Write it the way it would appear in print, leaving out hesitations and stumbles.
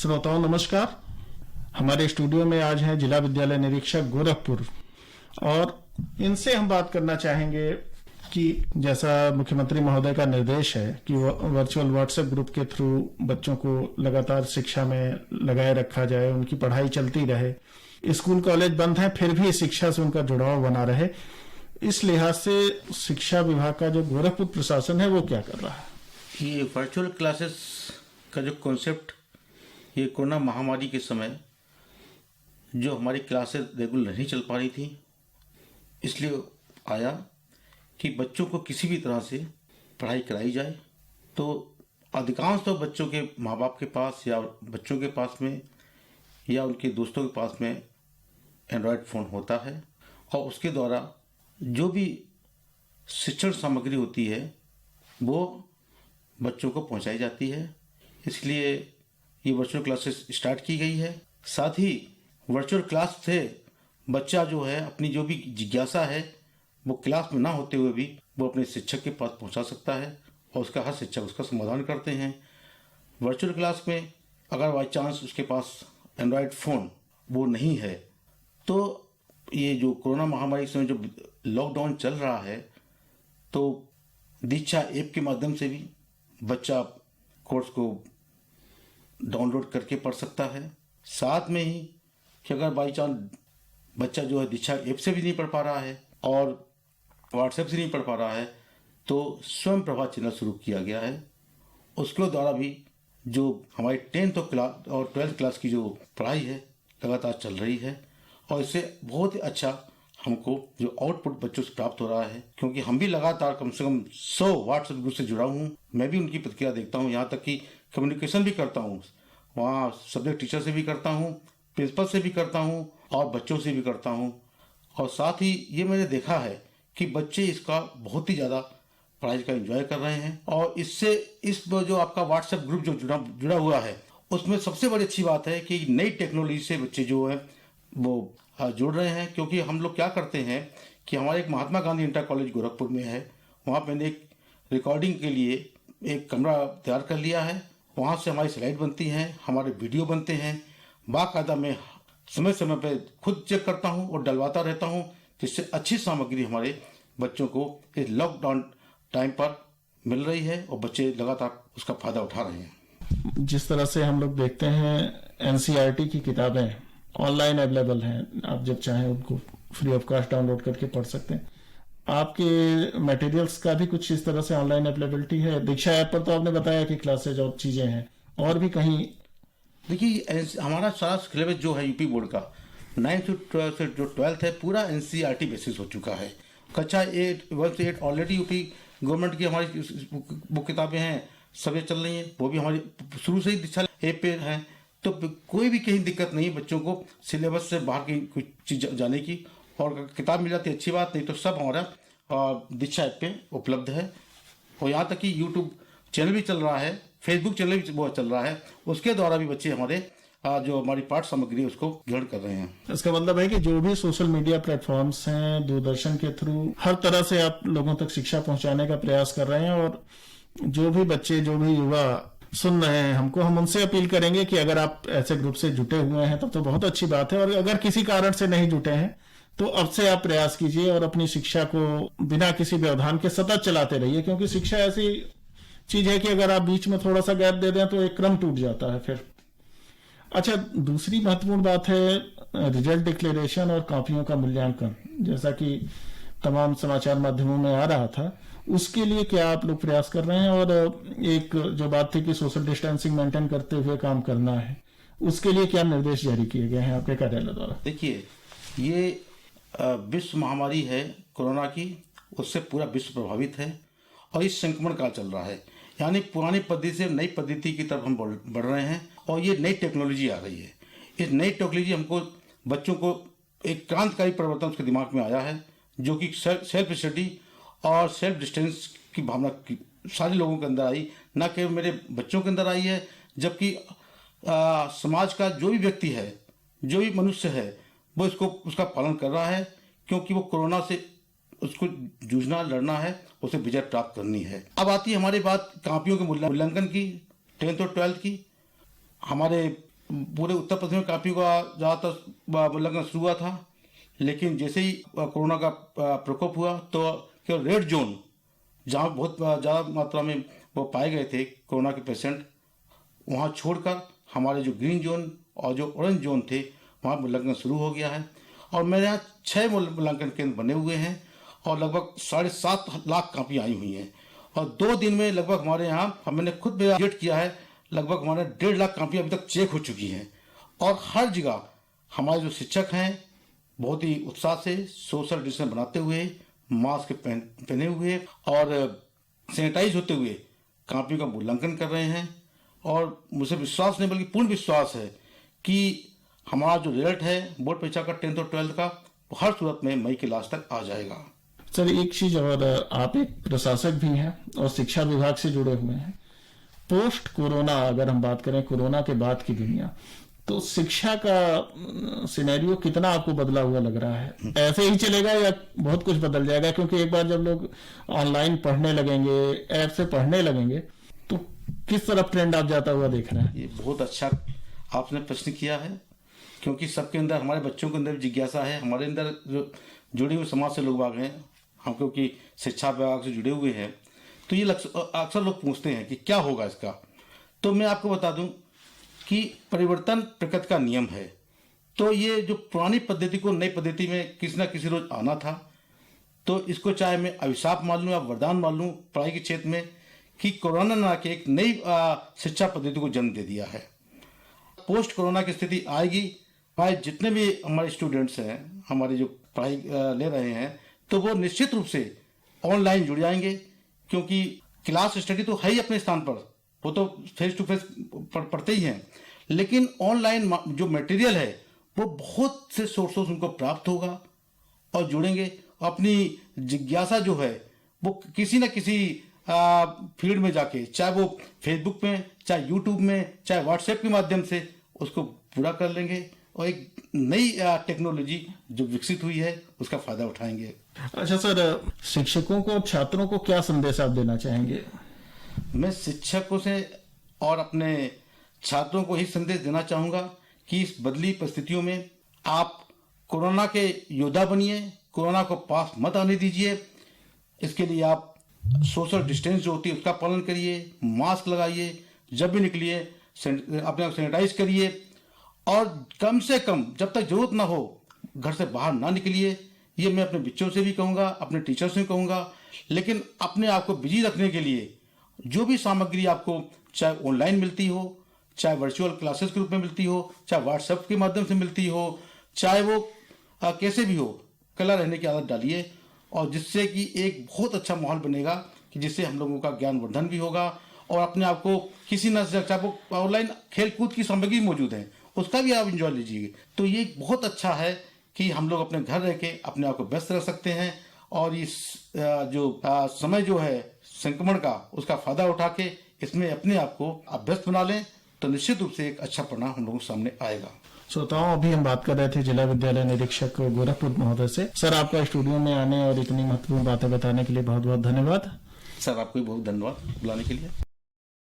श्रोताओं नमस्कार। हमारे स्टूडियो में आज हैं जिला विद्यालय निरीक्षक गोरखपुर और इनसे हम बात करना चाहेंगे कि जैसा मुख्यमंत्री महोदय का निर्देश है कि वर्चुअल व्हाट्सएप ग्रुप के थ्रू बच्चों को लगातार शिक्षा में लगाए रखा जाए, उनकी पढ़ाई चलती रहे, स्कूल कॉलेज बंद हैं फिर भी शिक्षा से उनका जुड़ाव बना रहे। इस लिहाज से शिक्षा विभाग का जो गोरखपुर प्रशासन है वो क्या कर रहा है? ये वर्चुअल क्लासेस का जो कॉन्सेप्ट, ये कोरोना महामारी के समय जो हमारी क्लासेस रेगुलर नहीं चल पा रही थी, इसलिए आया कि बच्चों को किसी भी तरह से पढ़ाई कराई जाए। तो अधिकांश तो बच्चों के माँ बाप के पास या बच्चों के पास में या उनके दोस्तों के पास में एंड्रॉयड फ़ोन होता है और उसके द्वारा जो भी शिक्षण सामग्री होती है वो बच्चों को पहुंचाई जाती है। इसलिए ये वर्चुअल क्लासेस स्टार्ट की गई है। साथ ही वर्चुअल क्लास से बच्चा जो है अपनी जो भी जिज्ञासा है वो क्लास में ना होते हुए भी वो अपने शिक्षक के पास पहुंचा सकता है और उसका हर शिक्षक उसका समाधान करते हैं। वर्चुअल क्लास में अगर बाई चांस उसके पास एंड्रॉयड फ़ोन वो नहीं है तो ये जो कोरोना महामारी के समय जो लॉकडाउन चल रहा है तो दीक्षा ऐप के माध्यम से भी बच्चा कोर्स को डाउनलोड करके पढ़ सकता है। साथ में ही कि अगर बाई चांस बच्चा जो है दीक्षा ऐप से भी नहीं पढ़ पा रहा है और व्हाट्सएप से नहीं पढ़ पा रहा है तो स्वयं प्रभा चैनल शुरू किया गया है। उसके द्वारा भी जो हमारी 10th क्लास और 12th क्लास की जो पढ़ाई है लगातार चल रही है और इससे बहुत ही अच्छा हमको जो आउटपुट बच्चों से प्राप्त हो रहा है, क्योंकि हम भी लगातार कम से कम 100 व्हाट्सएप ग्रुप से जुड़ा हूँ। मैं भी उनकी प्रतिक्रिया देखता हूँ, यहाँ तक कि कम्युनिकेशन भी करता हूँ, वहाँ सब्जेक्ट टीचर से भी करता हूँ, प्रिंसिपल से भी करता हूँ और बच्चों से भी करता हूँ। और साथ ही ये मैंने देखा है कि बच्चे इसका बहुत ही ज़्यादा पढ़ाई का एंजॉय कर रहे हैं और इससे इस जो आपका व्हाट्सएप ग्रुप जो जुड़ा हुआ है उसमें सबसे बड़ी अच्छी बात है कि नई टेक्नोलॉजी से बच्चे जो है वो जुड़ रहे हैं। क्योंकि हम लोग क्या करते हैं कि हमारे एक महात्मा गांधी इंटर कॉलेज गोरखपुर में है, वहाँ मैंने एक रिकॉर्डिंग के लिए एक कमरा तैयार कर लिया है। वहाँ से हमारी स्लाइड बनती हैं, हमारे वीडियो बनते हैं। बाकायदा मैं समय समय पे खुद चेक करता हूँ और डलवाता रहता हूँ, जिससे अच्छी सामग्री हमारे बच्चों को इस लॉकडाउन टाइम पर मिल रही है और बच्चे लगातार उसका फायदा उठा रहे हैं। जिस तरह से हम लोग देखते हैं एनसीईआरटी की किताबें ऑनलाइन अवेलेबल हैं, आप जब चाहें उनको फ्री ऑफ कॉस्ट डाउनलोड करके पढ़ सकते हैं। आपके मटेरियल्स का भी कुछ इस तरह से ऑनलाइन अवेलेबिलिटी है? दीक्षा ऐप पर तो आपने बताया कि क्लासेज और चीजें हैं, और भी कहीं? देखिए हमारा सारा सिलेबस जो है यूपी बोर्ड का 9th से जो 12th है पूरा एनसीईआरटी बेसिस हो चुका है। कक्षा 1 से 8 ऑलरेडी यूपी गवर्नमेंट की हमारी बुक किताबें हैं, सब चल रही हैं। वो भी हमारी शुरू से ही दीक्षा ऐप पे हैं, तो कोई भी कहीं दिक्कत नहीं है बच्चों को सिलेबस से बाहर की कुछ चीज़ जाने की। और किताब मिल जाती है अच्छी बात, नहीं तो सब हमारा दीक्षा ऐप पे उपलब्ध है। और यहाँ तक कि यूट्यूब चैनल भी चल रहा है, फेसबुक चैनल भी बहुत चल रहा है, उसके द्वारा भी बच्चे हमारे जो हमारी पाठ सामग्री है उसको ग्रहण कर रहे हैं। इसका मतलब है कि जो भी सोशल मीडिया प्लेटफॉर्म्स हैं, दूरदर्शन के थ्रू हर तरह से आप लोगों तक शिक्षा पहुंचाने का प्रयास कर रहे हैं। और जो भी बच्चे, जो भी युवा सुन रहे हैं हमको, हम उनसे अपील करेंगे कि अगर आप ऐसे ग्रुप से जुटे हुए हैं तब तो बहुत अच्छी बात है, और अगर किसी कारण से नहीं जुटे हैं तो अब से आप प्रयास कीजिए और अपनी शिक्षा को बिना किसी व्यवधान के सतत चलाते रहिए। क्योंकि शिक्षा ऐसी चीज है कि अगर आप बीच में थोड़ा सा गैप दे दें तो एक क्रम टूट जाता है फिर। अच्छा, दूसरी महत्वपूर्ण बात है रिजल्ट डिक्लेरेशन और कॉपियों का मूल्यांकन, जैसा कि तमाम समाचार माध्यमों में आ रहा था। उसके लिए क्या आप लोग प्रयास कर रहे हैं? और एक जो बात थी कि सोशल डिस्टेंसिंग मेंटेन करते हुए काम करना है, उसके लिए क्या निर्देश जारी किए गए हैं आपके कार्यालय द्वारा? देखिए, ये विश्व महामारी है कोरोना की, उससे पूरा विश्व प्रभावित है और इस संक्रमण काल चल रहा है। यानी पुरानी पद्धति से नई पद्धति की तरफ हम बढ़ रहे हैं और ये नई टेक्नोलॉजी आ रही है। इस नई टेक्नोलॉजी हमको बच्चों को एक क्रांतिकारी परिवर्तन उसके दिमाग में आया है, जो कि सेल्फ स्टडी और सेल्फ डिस्टेंस की भावना की सारे लोगों के अंदर आई, ना केवल मेरे बच्चों के अंदर आई है, जबकि समाज का जो भी व्यक्ति है, जो भी मनुष्य है, वो इसको उसका पालन कर रहा है। क्योंकि वो कोरोना से उसको जूझना, लड़ना है, उसे विजय प्राप्त करनी है। अब आती है हमारी बात कापियों के मूल्यांकन की, 10th और 12th की। हमारे पूरे उत्तर प्रदेश में काफी का ज़्यादातर उल्लंघन शुरू हुआ था, लेकिन जैसे ही कोरोना का प्रकोप हुआ तो केवल रेड जोन, जहाँ बहुत ज़्यादा मात्रा में वो पाए गए थे कोरोना के पेशेंट, वहाँ छोड़कर हमारे जो ग्रीन जोन और जो ऑरेंज जोन थे वहाँ मूल्यांकन शुरू हो गया है। और मेरे यहाँ 6 मूल्यांकन केंद्र बने हुए हैं और लगभग 7.5 लाख कापियाँ आई हुई हैं। और 2 दिन में लगभग हमारे यहाँ, मैंने खुद भी अपडेट किया है, लगभग हमारे 1.5 लाख कापियाँ अभी तक चेक हो चुकी हैं। और हर जगह हमारे जो शिक्षक हैं बहुत ही उत्साह से सोशल डिस्टेंस बनाते हुए, मास्क पहने हुए और सैनिटाइज होते हुए कापियों का मूल्यांकन कर रहे हैं। और मुझे विश्वास नहीं बल्कि पूर्ण विश्वास है कि हमारा जो रिजल्ट है बोर्ड परीक्षा का 10th और 12th का, वो हर सूरत में मई के लास्ट तक आ जाएगा। सर एक चीज और, आप एक प्रशासक भी हैं और शिक्षा विभाग से जुड़े हुए हैं। पोस्ट कोरोना अगर हम बात करें, कोरोना के बाद की दुनिया, तो शिक्षा का सिनेरियो कितना आपको बदला हुआ लग रहा है? ऐसे ही चलेगा या बहुत कुछ बदल जाएगा? क्योंकि एक बार जब लोग ऑनलाइन पढ़ने लगेंगे, ऐप से पढ़ने लगेंगे, तो किस तरफ ट्रेंड आप जाता हुआ देख रहे हैं? ये बहुत अच्छा आपने प्रश्न किया है, क्योंकि सबके अंदर, हमारे बच्चों के अंदर जिज्ञासा है, हमारे अंदर जो जुड़े हुए समाज से लोग बाग हैं, हम क्योंकि शिक्षा विभाग से जुड़े हुए हैं, तो ये अक्सर लोग पूछते हैं कि क्या होगा इसका। तो मैं आपको बता दूं कि परिवर्तन प्रकृति का नियम है। तो ये जो पुरानी पद्धति को नई पद्धति में किसी ना किसी रोज आना था, तो इसको चाहे मैं अभिशाप मान लूँ या वरदान मान लूँ पढ़ाई के क्षेत्र में, कि कोरोना ना के एक नई शिक्षा पद्धति को जन्म दे दिया है। पोस्ट कोरोना की स्थिति आएगी, हमारे जितने भी हमारे स्टूडेंट्स हैं, हमारी जो पढ़ाई ले रहे हैं, तो वो निश्चित रूप से ऑनलाइन जुड़ जाएंगे, क्योंकि क्लास स्टडी तो है ही अपने स्थान पर, वो तो फेस टू फेस पढ़ते ही हैं, लेकिन ऑनलाइन जो मटेरियल है वो बहुत से सोर्सेस उनको प्राप्त होगा और जुड़ेंगे। अपनी जिज्ञासा जो है वो किसी न किसी फील्ड में जाके, चाहे वो फेसबुक में, चाहे यूट्यूब में, चाहे व्हाट्सएप के माध्यम से उसको पूरा कर लेंगे और एक नई टेक्नोलॉजी जो विकसित हुई है उसका फायदा उठाएंगे। अच्छा सर, शिक्षकों को, छात्रों को क्या संदेश आप देना चाहेंगे? मैं शिक्षकों से और अपने छात्रों को ही संदेश देना चाहूंगा कि इस बदली परिस्थितियों में आप कोरोना के योद्धा बनिए, कोरोना को पास मत आने दीजिए। इसके लिए आप सोशल डिस्टेंस जो होती है उसका पालन करिए, मास्क लगाइए, जब भी निकलिए अपने आप सैनिटाइज करिए, और कम से कम जब तक जरूरत ना हो घर से बाहर ना निकलिए। ये मैं अपने बच्चों से भी कहूँगा, अपने टीचर से भी कहूँगा। लेकिन अपने आप को बिजी रखने के लिए जो भी सामग्री आपको चाहे ऑनलाइन मिलती हो, चाहे वर्चुअल क्लासेस के रूप में मिलती हो, चाहे व्हाट्सएप के माध्यम से मिलती हो, चाहे वो कैसे भी हो, कला रहने की आदत डालिए, और जिससे कि एक बहुत अच्छा माहौल बनेगा कि जिससे हम लोगों का ज्ञानवर्धन भी होगा और अपने आप को किसी न, चाहे वो ऑनलाइन खेल कूद की सामग्री मौजूद है उसका भी आप इंजॉय लीजिए। तो ये बहुत अच्छा है कि हम लोग अपने घर रह के अपने आप को व्यस्त रख सकते हैं, और इस जो समय जो है संक्रमण का, उसका फायदा उठा के इसमें अपने आप को आप व्यस्त बना लें, तो निश्चित रूप से एक अच्छा परिणाम हम लोगों के सामने आएगा। श्रोताओं, अभी हम बात कर रहे थे जिला विद्यालय निरीक्षक गोरखपुर महोदय से। सर, आपका स्टूडियो में आने और इतनी महत्वपूर्ण बातें बताने के लिए बहुत बहुत धन्यवाद। सर, आपको भी बहुत धन्यवाद बुलाने के लिए।